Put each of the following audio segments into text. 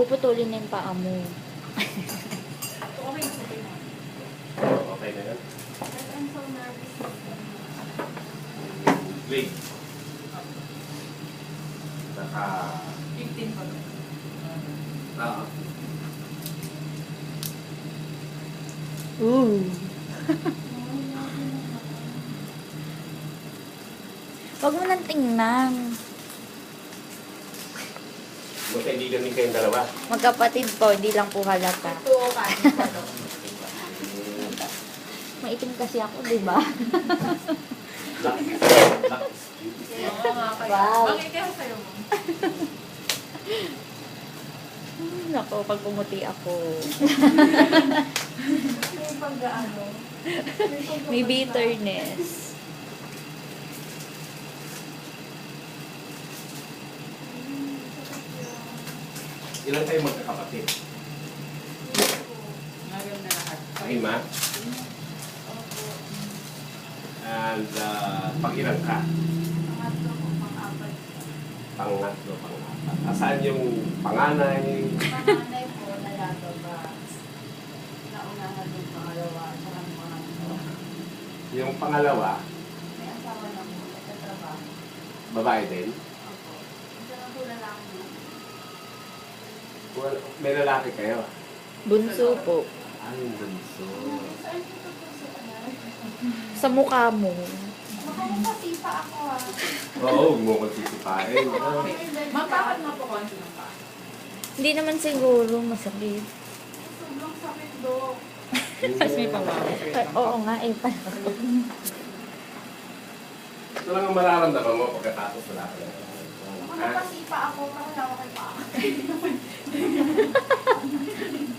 Puputulin na yung paa mo. Okay na sa tingin. Okay na yan. But I'm so nervous. Wait. Naka... 15 pa to. Ooh. Huwag mo nang tingnan. Magkaibigan din kayong dalawa. Magkapatid po, hindi lang po halata. Ito, kanin pa to. Maitim kasi ako, di ba? Lak. Oo nga kaya. Wow. Bakit kaya sa'yo mo? Nako, pag pumuti ako. May pag-ano. May bitterness. Ilan kayo magkakapatid? Ngayon na lahat. 5? And pang-ilan ka? Pangatlo ko, pang-apat. Pangatlo, pang-apat. Asaan yung panganay? Panganay po, nalaga ba? Naunahan yung pangalawa, tsaka yung pangatlo. Yung pangalawa, May asawa na po, nagtatrabaho. babae din? Opo. Isa lang po lalaki. Well, may lalaki kayo? Bunso po. Ay, yung bunso. Saan ito po sa ano? Sa mukha mo. Mukhang pasipa ako ah. Oo, huwag mo kong sisipain. Mapakot na po konti ng pa. Hindi naman siguro masakit. Sobrang sakit do. Tapos may Ay, oo nga, eh. Ito lang ang mararamdaman mo pagkatapos wala ka na. Mukhang pasipa ako, parang ako kay pa.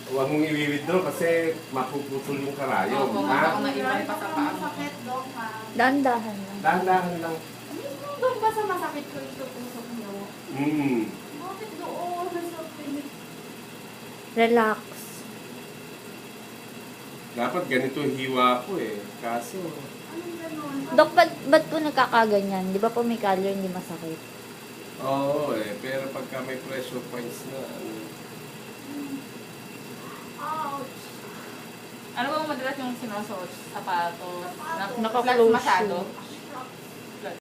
Huwag mong i-withdraw kasi mapuputol yung karayom. Oo, Ha? maiwan pa sa paa mo. Sakit do ha. Dahan-dahan lang. Dahan-dahan lang. Doon ba sa masakit ko ito pusok niyo? Bakit doon? Masakit. Relax. Dapat ganito hiwa ko eh. Kaso, Anong ganon? Dok, ba't po nagkakaganyan? Di ba po may kalyo, hindi masakit? oo eh. Pero pagka may pressure points na, Ouch. Ano ba madalas yung sinusuot? Sapatos? Naka-close Masyado? shoe.